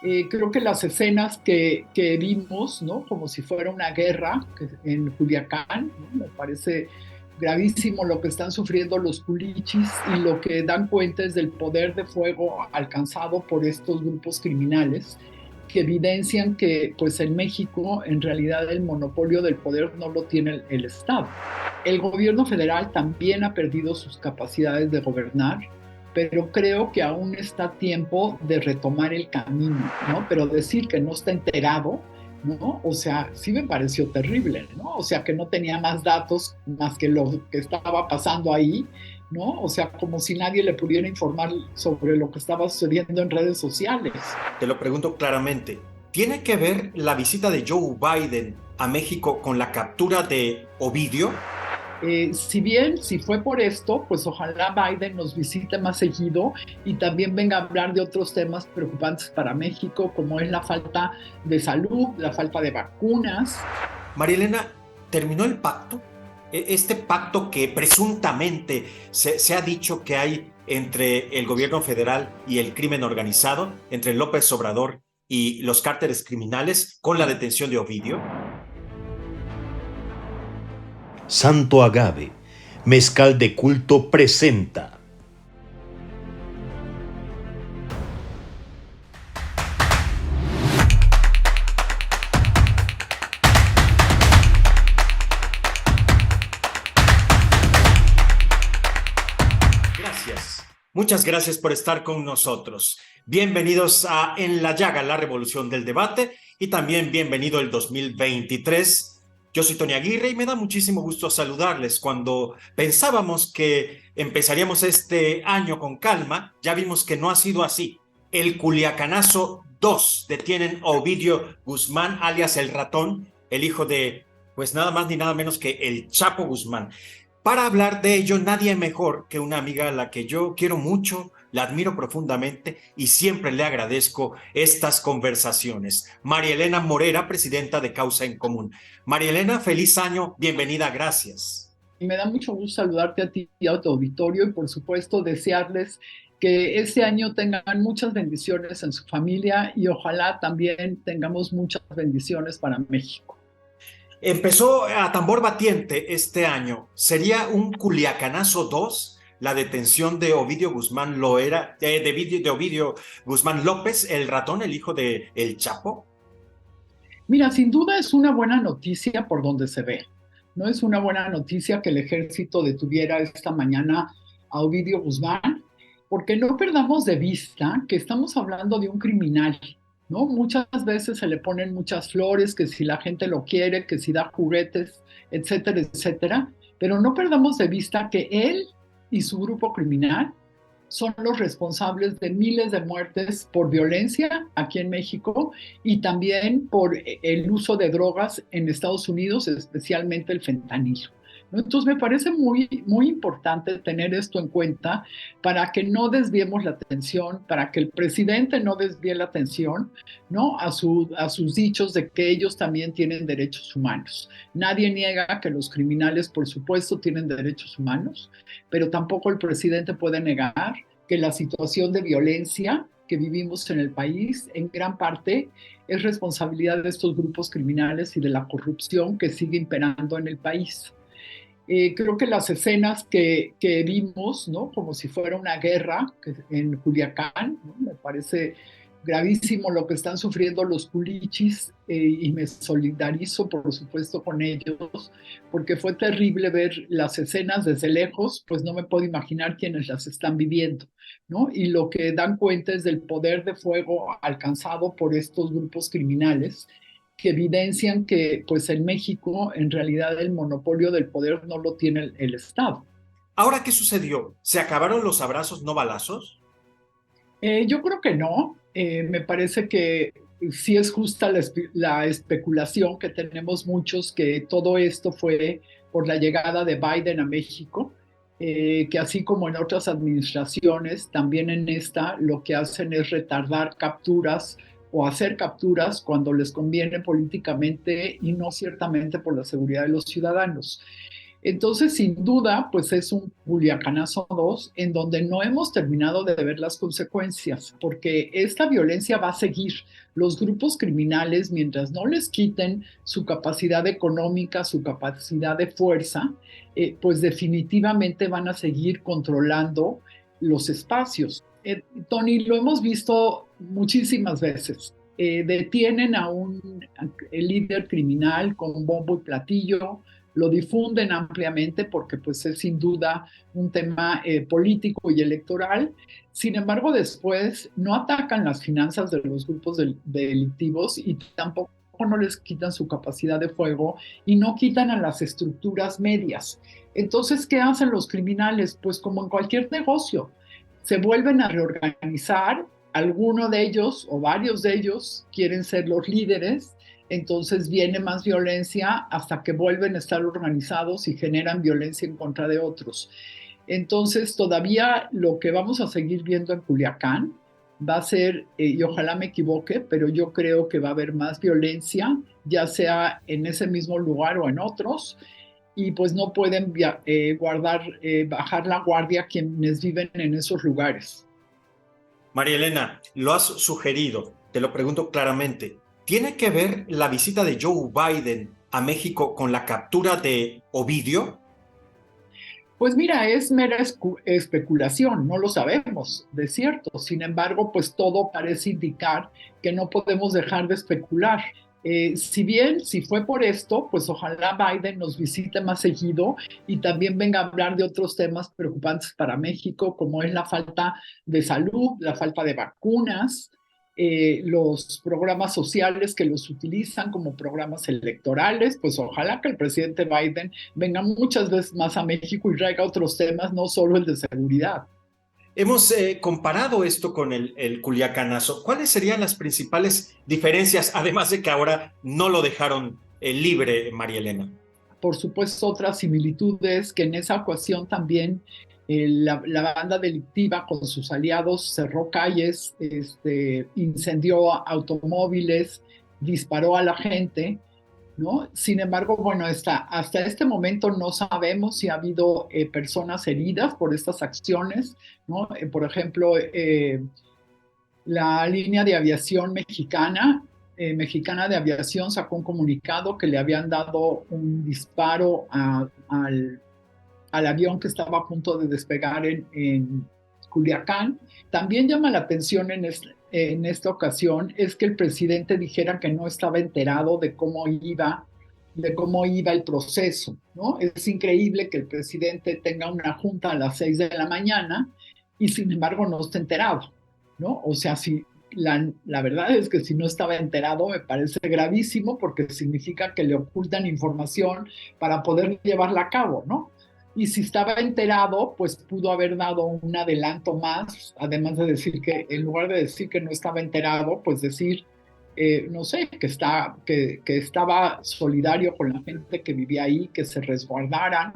Creo que las escenas que vimos, ¿no? Como si fuera una guerra en Culiacán, ¿no? Me parece gravísimo lo que están sufriendo los culichis y lo que dan cuenta es del poder de fuego alcanzado por estos grupos criminales que evidencian que pues en México en realidad el monopolio del poder no lo tiene el Estado. El gobierno federal también ha perdido sus capacidades de gobernar, pero creo que aún está a tiempo de retomar el camino, ¿no? Pero decir que no está enterado, ¿no? O sea, sí me pareció terrible, ¿no? O sea, que no tenía más datos más que lo que estaba pasando ahí, ¿no? O sea, como si nadie le pudiera informar sobre lo que estaba sucediendo en redes sociales. Te lo pregunto claramente. ¿Tiene que ver la visita de Joe Biden a México con la captura de Ovidio? Si bien, si fue por esto, pues ojalá Biden nos visite más seguido y también venga a hablar de otros temas preocupantes para México, como es la falta de salud, la falta de vacunas. María Elena, ¿terminó el pacto? Este pacto que presuntamente se ha dicho que hay entre el gobierno federal y el crimen organizado, entre López Obrador y los cárteles criminales, con la detención de Ovidio. Santo Agave, Mezcal de Culto presenta. Gracias. Muchas gracias por estar con nosotros. Bienvenidos a En la Llaga, la revolución del debate, y también bienvenido el 2023. Yo soy Tony Aguirre y me da muchísimo gusto saludarles. Cuando pensábamos que empezaríamos este año con calma, ya vimos que no ha sido así. El Culiacanazo 2 detienen a Ovidio Guzmán, alias El Ratón, el hijo de, pues nada más ni nada menos que el Chapo Guzmán. Para hablar de ello, nadie mejor que una amiga a la que yo quiero mucho, la admiro profundamente y siempre le agradezco estas conversaciones. María Elena Morera, presidenta de Causa en Común. María Elena, feliz año, bienvenida, gracias. Y me da mucho gusto saludarte a ti y a tu auditorio y por supuesto desearles que este año tengan muchas bendiciones en su familia y ojalá también tengamos muchas bendiciones para México. Empezó a tambor batiente este año. ¿Sería un Culiacanazo 2? La detención de Ovidio Guzmán lo era, de Ovidio Guzmán López, el ratón, el hijo de El Chapo. Mira, sin duda es una buena noticia por donde se ve. No es una buena noticia que el ejército detuviera esta mañana a Ovidio Guzmán, porque no perdamos de vista que estamos hablando de un criminal, ¿no? Muchas veces se le ponen muchas flores, que si la gente lo quiere, que si da juguetes, etcétera, etcétera, pero no perdamos de vista que él y su grupo criminal son los responsables de miles de muertes por violencia aquí en México y también por el uso de drogas en Estados Unidos, especialmente el fentanilo. Entonces me parece muy importante tener esto en cuenta para que no desviemos la atención, para que el presidente no desvíe la atención, ¿no? A sus dichos de que ellos también tienen derechos humanos. Nadie niega que los criminales, por supuesto, tienen derechos humanos, pero tampoco el presidente puede negar que la situación de violencia que vivimos en el país en gran parte es responsabilidad de estos grupos criminales y de la corrupción que sigue imperando en el país. Creo que las escenas que vimos, ¿no? Como si fuera una guerra en Culiacán, ¿no? Me parece gravísimo lo que están sufriendo los culichis y me solidarizo, por supuesto, con ellos, porque fue terrible ver las escenas desde lejos, pues no me puedo imaginar quiénes las están viviendo, ¿no? Y lo que dan cuenta es del poder de fuego alcanzado por estos grupos criminales que evidencian que pues en México en realidad el monopolio del poder no lo tiene el Estado. ¿Ahora qué sucedió? ¿Se acabaron los abrazos, no balazos? Yo creo que no. Me parece que sí es justa la especulación que tenemos muchos que todo esto fue por la llegada de Biden a México, que así como en otras administraciones, también en esta lo que hacen es retardar capturas o hacer capturas cuando les conviene políticamente y no ciertamente por la seguridad de los ciudadanos. Entonces, sin duda, pues es un Culiacanazo 2 en donde no hemos terminado de ver las consecuencias, porque esta violencia va a seguir. Los grupos criminales, mientras no les quiten su capacidad económica, su capacidad de fuerza, pues definitivamente van a seguir controlando los espacios. Tony, lo hemos visto muchísimas veces. Detienen a un líder criminal con bombo y platillo, lo difunden ampliamente porque pues es sin duda un tema político y electoral. Sin embargo, después no atacan las finanzas de los grupos delictivos y tampoco no les quitan su capacidad de fuego y no quitan a las estructuras medias. Entonces, ¿qué hacen los criminales? Pues como en cualquier negocio, se vuelven a reorganizar, alguno de ellos o varios de ellos quieren ser los líderes, entonces viene más violencia hasta que vuelven a estar organizados y generan violencia en contra de otros. Entonces todavía lo que vamos a seguir viendo en Culiacán va a ser, y ojalá me equivoque, pero yo creo que va a haber más violencia, ya sea en ese mismo lugar o en otros, y pues no pueden bajar la guardia quienes viven en esos lugares. María Elena, lo has sugerido, te lo pregunto claramente. ¿Tiene que ver la visita de Joe Biden a México con la captura de Ovidio? Pues mira, es mera especulación, no lo sabemos, de cierto. Sin embargo, pues todo parece indicar que no podemos dejar de especular. Si bien, si fue por esto, pues ojalá Biden nos visite más seguido y también venga a hablar de otros temas preocupantes para México, como es la falta de salud, la falta de vacunas, los programas sociales que los utilizan como programas electorales. Pues ojalá que el presidente Biden venga muchas veces más a México y traiga otros temas, no solo el de seguridad. Hemos comparado esto con el Culiacanazo. ¿Cuáles serían las principales diferencias, además de que ahora no lo dejaron libre, María Elena? Por supuesto, otras similitudes que en esa ocasión también la banda delictiva con sus aliados cerró calles, incendió automóviles, disparó a la gente, ¿no? Sin embargo, bueno, hasta este momento no sabemos si ha habido personas heridas por estas acciones, ¿no? Por ejemplo, la línea de aviación mexicana de aviación sacó un comunicado que le habían dado un disparo al avión que estaba a punto de despegar en Culiacán. También llama la atención en esta ocasión es que el presidente dijera que no estaba enterado de cómo iba el proceso, ¿no? Es increíble que el presidente tenga una junta a las 6 de la mañana y sin embargo no esté enterado, ¿no? O sea, si la verdad es que si no estaba enterado me parece gravísimo porque significa que le ocultan información para poder llevarla a cabo, ¿no? Y si estaba enterado, pues pudo haber dado un adelanto más, además de decir que, en lugar de decir que no estaba enterado, pues decir, no sé, que estaba solidario con la gente que vivía ahí, que se resguardaran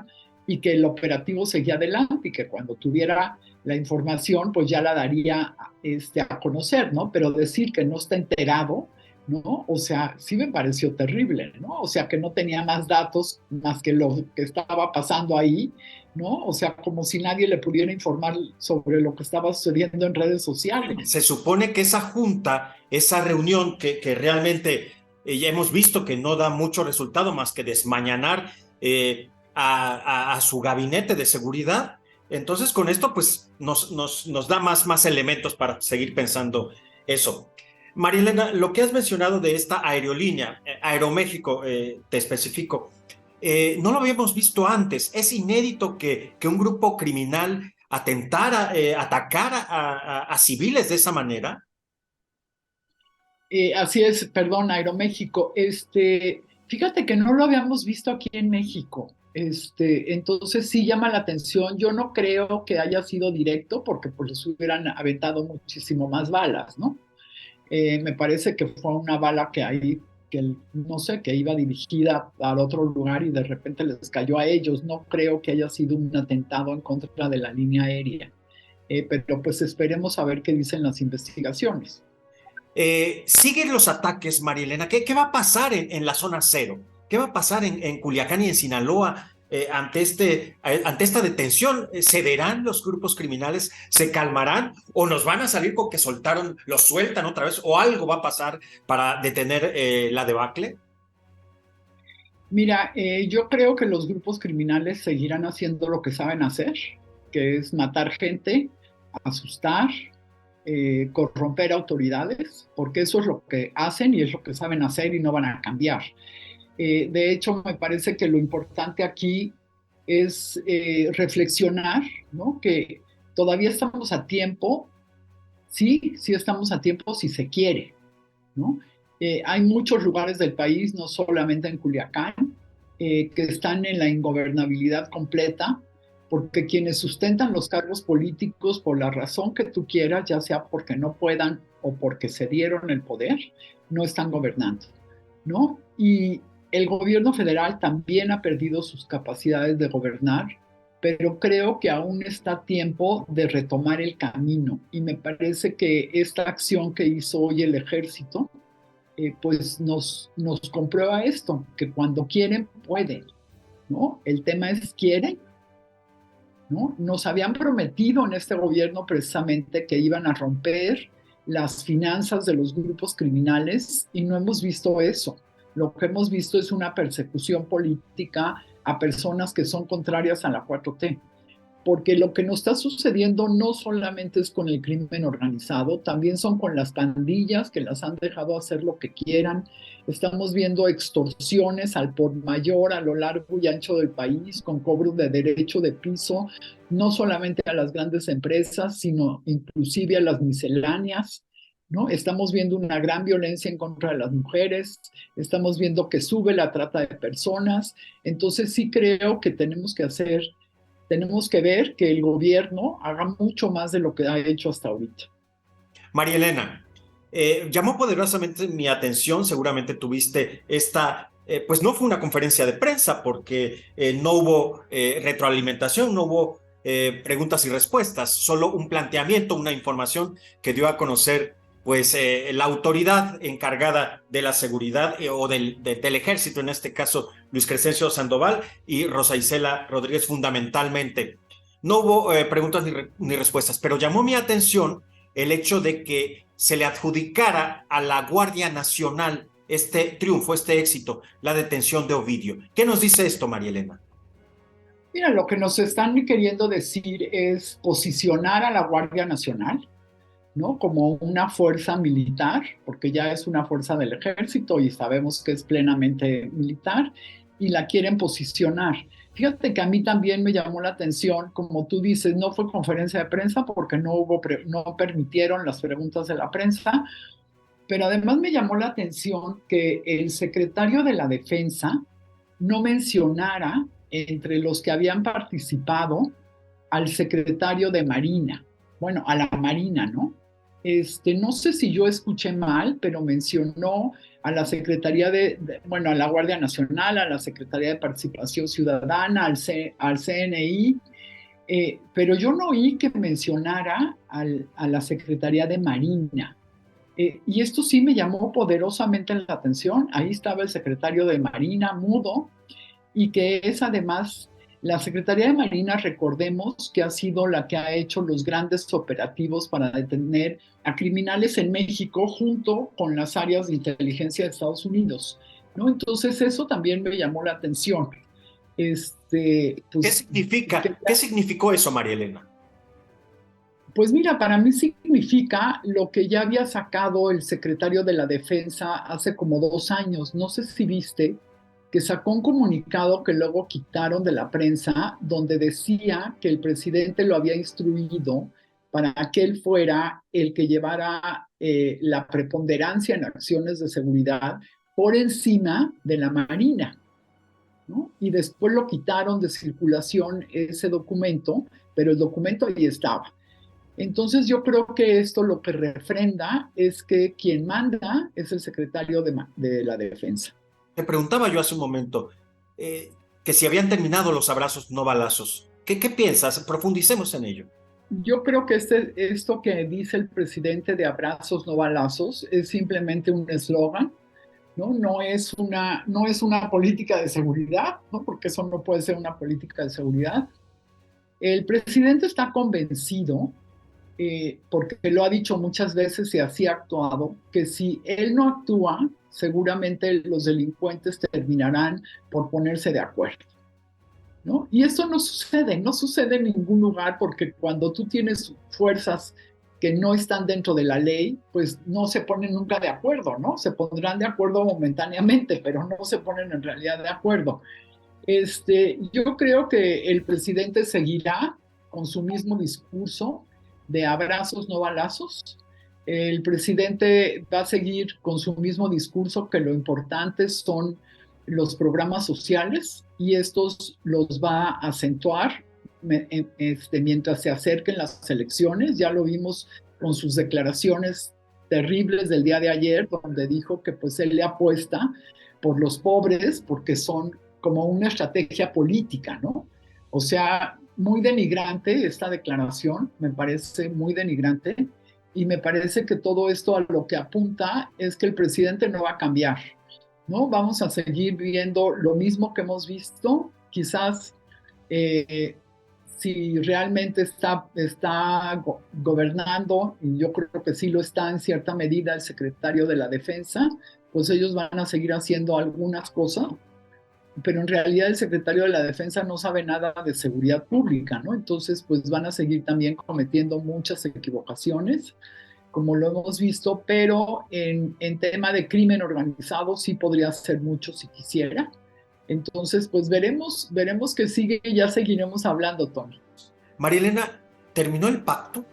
y que el operativo seguía adelante y que cuando tuviera la información, pues ya la daría a conocer, ¿no? Pero decir que no está enterado, ¿no? O sea, sí me pareció terrible, ¿no? O sea, que no tenía más datos más que lo que estaba pasando ahí, ¿no? O sea, como si nadie le pudiera informar sobre lo que estaba sucediendo en redes sociales. Se supone que esa junta, esa reunión que realmente ya hemos visto que no da mucho resultado más que desmañanar a su gabinete de seguridad. Entonces, con esto, pues nos da más elementos para seguir pensando eso. María Elena, lo que has mencionado de esta aerolínea, Aeroméxico, te especifico, no lo habíamos visto antes. Es inédito que un grupo criminal atentara, atacara a civiles de esa manera. Así es, perdón, Aeroméxico. Fíjate que no lo habíamos visto aquí en México. Entonces sí llama la atención. Yo no creo que haya sido directo porque pues les hubieran aventado muchísimo más balas, ¿no? Me parece que fue una bala no sé, que iba dirigida a otro lugar y de repente les cayó a ellos. No creo que haya sido un atentado en contra de la línea aérea. Pero pues esperemos a ver qué dicen las investigaciones. Siguen los ataques, María Elena. ¿Qué va a pasar en la zona cero? ¿Qué va a pasar en Culiacán y en Sinaloa? ante esta detención? ¿Cederán los grupos criminales? ¿Se calmarán? ¿O nos van a salir con que los sueltan otra vez? ¿O algo va a pasar para detener la debacle? Mira, yo creo que los grupos criminales seguirán haciendo lo que saben hacer, que es matar gente, asustar, corromper autoridades, porque eso es lo que hacen y es lo que saben hacer y no van a cambiar. De hecho, me parece que lo importante aquí es reflexionar, ¿no? Que todavía estamos a tiempo, sí estamos a tiempo si se quiere, ¿no? Hay muchos lugares del país, no solamente en Culiacán, que están en la ingobernabilidad completa, porque quienes sustentan los cargos políticos, por la razón que tú quieras, ya sea porque no puedan o porque se dieron el poder, no están gobernando, ¿no? Y el gobierno federal también ha perdido sus capacidades de gobernar, pero creo que aún está a tiempo de retomar el camino. Y me parece que esta acción que hizo hoy el ejército, pues nos comprueba esto, que cuando quieren, pueden, ¿no? El tema es quieren, ¿no? Nos habían prometido en este gobierno precisamente que iban a romper las finanzas de los grupos criminales y no hemos visto eso. Lo que hemos visto es una persecución política a personas que son contrarias a la 4T. Porque lo que nos está sucediendo no solamente es con el crimen organizado, también son con las pandillas que las han dejado hacer lo que quieran. Estamos viendo extorsiones al por mayor a lo largo y ancho del país, con cobro de derecho de piso, no solamente a las grandes empresas, sino inclusive a las misceláneas, ¿no? Estamos viendo una gran violencia en contra de las mujeres, estamos viendo que sube la trata de personas. Entonces sí creo que tenemos que ver que el gobierno haga mucho más de lo que ha hecho hasta ahorita. María Elena, llamó poderosamente mi atención, seguramente tuviste pues no fue una conferencia de prensa porque no hubo retroalimentación, no hubo preguntas y respuestas, solo un planteamiento, una información que dio a conocer pues la autoridad encargada de la seguridad o del ejército, en este caso Luis Crescencio Sandoval y Rosa Isela Rodríguez fundamentalmente. No hubo preguntas ni respuestas, pero llamó mi atención el hecho de que se le adjudicara a la Guardia Nacional este triunfo, este éxito, la detención de Ovidio. ¿Qué nos dice esto, María Elena? Mira, lo que nos están queriendo decir es posicionar a la Guardia Nacional, ¿no? Como una fuerza militar, porque ya es una fuerza del ejército y sabemos que es plenamente militar, y la quieren posicionar. Fíjate que a mí también me llamó la atención, como tú dices, no fue conferencia de prensa porque no permitieron las preguntas de la prensa, pero además me llamó la atención que el secretario de la Defensa no mencionara entre los que habían participado al secretario de Marina, bueno, a la Marina, ¿no? No sé si yo escuché mal, pero mencionó a la Secretaría bueno, a la Guardia Nacional, a la Secretaría de Participación Ciudadana, al CNI, pero yo no oí que mencionara a la Secretaría de Marina. Y esto sí me llamó poderosamente la atención. Ahí estaba el secretario de Marina, mudo, y que es además la Secretaría de Marina, recordemos que ha sido la que ha hecho los grandes operativos para detener a criminales en México junto con las áreas de inteligencia de Estados Unidos, ¿no? Entonces eso también me llamó la atención. Pues, ¿Qué significó eso, María Elena? Pues mira, para mí significa lo que ya había sacado el secretario de la Defensa hace como 2 años. No sé si viste que sacó un comunicado que luego quitaron de la prensa, donde decía que el presidente lo había instruido para que él fuera el que llevara la preponderancia en acciones de seguridad por encima de la Marina, ¿no? Y después lo quitaron de circulación ese documento, pero el documento ahí estaba. Entonces yo creo que esto lo que refrenda es que quien manda es el secretario de la Defensa. Te preguntaba yo hace un momento que si habían terminado los abrazos no balazos. ¿Qué piensas? Profundicemos en ello. Yo creo que esto que dice el presidente de abrazos no balazos es simplemente un eslogan ¿no? No es una política de seguridad, ¿no? Porque eso no puede ser una política de seguridad. El presidente está convencido, porque lo ha dicho muchas veces y así ha actuado, que si él no actúa, seguramente los delincuentes terminarán por ponerse de acuerdo, ¿no? Y eso no sucede en ningún lugar, porque cuando tú tienes fuerzas que no están dentro de la ley, pues no se ponen nunca de acuerdo, ¿no? Se pondrán de acuerdo momentáneamente, pero no se ponen en realidad de acuerdo. Yo creo que el presidente seguirá con su mismo discurso de abrazos, no balazos. El presidente va a seguir con su mismo discurso, que lo importante son los programas sociales, y estos los va a acentuar mientras se acerquen las elecciones. Ya lo vimos con sus declaraciones terribles del día de ayer, donde dijo que pues él le apuesta por los pobres porque son como una estrategia política, ¿no? O sea, muy denigrante esta declaración, me parece muy denigrante, y me parece que todo esto a lo que apunta es que el presidente no va a cambiar, ¿no? Vamos a seguir viendo lo mismo que hemos visto, quizás si realmente está gobernando, y yo creo que sí lo está en cierta medida el secretario de la Defensa, pues ellos van a seguir haciendo algunas cosas, pero en realidad el secretario de la Defensa no sabe nada de seguridad pública, ¿no? Entonces, pues van a seguir también cometiendo muchas equivocaciones, como lo hemos visto, pero en tema de crimen organizado sí podría hacer mucho si quisiera. Entonces, pues veremos que sigue y ya seguiremos hablando, Tony. María Elena, ¿terminó el pacto?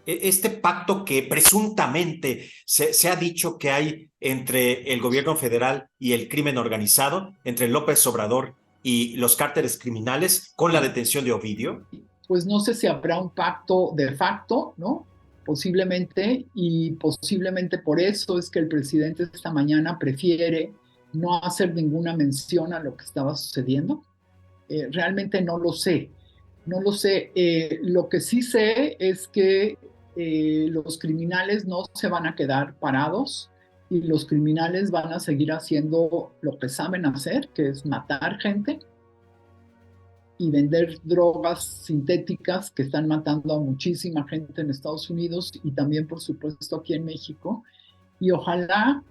Este pacto que presuntamente se ha dicho que hay entre el gobierno federal y el crimen organizado, entre López Obrador y los cárteles criminales, con la detención de Ovidio. Pues no sé si habrá un pacto de facto, ¿no? Posiblemente, y posiblemente por eso es que el presidente esta mañana prefiere no hacer ninguna mención a lo que estaba sucediendo. Realmente no lo sé. No lo sé. Lo que sí sé es que los criminales no se van a quedar parados, y los criminales van a seguir haciendo lo que saben hacer, que es matar gente y vender drogas sintéticas que están matando a muchísima gente en Estados Unidos y también, por supuesto, aquí en México. Y ojalá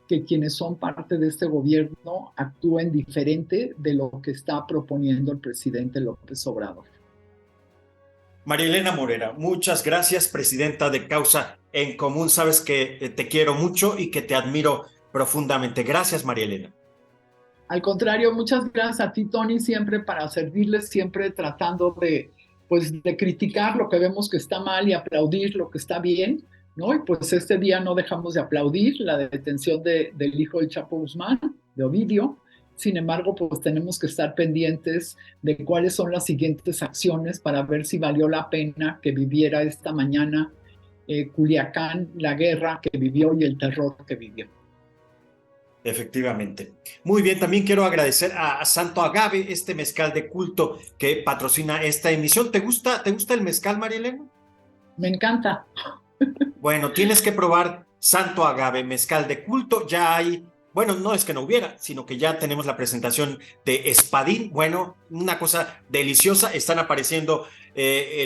que quienes son parte de este gobierno actúen diferente de lo que está proponiendo el presidente López Obrador. María Elena Morera, muchas gracias, presidenta de Causa en Común. Sabes que te quiero mucho y que te admiro profundamente. Gracias, María Elena. Al contrario, muchas gracias a ti, Tony, siempre para servirles, siempre tratando pues, de criticar lo que vemos que está mal y aplaudir lo que está bien, ¿no? Y pues este día no dejamos de aplaudir la detención del hijo del Chapo Guzmán, de Ovidio. Sin embargo, pues tenemos que estar pendientes de cuáles son las siguientes acciones para ver si valió la pena que viviera esta mañana Culiacán, la guerra que vivió y el terror que vivió. Efectivamente. Muy bien, también quiero agradecer a Santo Agave, este mezcal de culto que patrocina esta emisión. ¿Te gusta el mezcal, María Elena? Me encanta. Bueno, tienes que probar Santo Agave, mezcal de culto. Ya hay, bueno, no es que no hubiera, sino que ya tenemos la presentación de Espadín. Bueno, una cosa deliciosa. Están apareciendo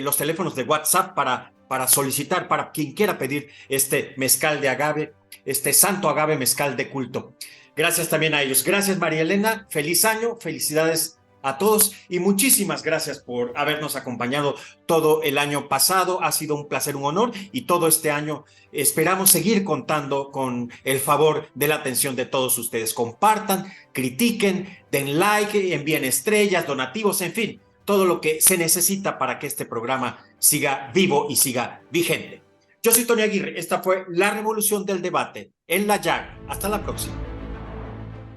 los teléfonos de WhatsApp para solicitar, para quien quiera pedir este mezcal de agave, este Santo Agave mezcal de culto. Gracias también a ellos. Gracias, María Elena. Feliz año, felicidades a todos y muchísimas gracias por habernos acompañado todo el año pasado. Ha sido un placer, un honor, y todo este año esperamos seguir contando con el favor de la atención de todos ustedes. Compartan, critiquen, den like, envíen estrellas, donativos, en fin, todo lo que se necesita para que este programa siga vivo y siga vigente. Yo soy Tony Aguirre. Esta fue La Revolución del Debate en La Llaga. Hasta la próxima.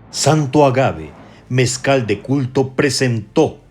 Santo Agave, mezcal de culto, presentó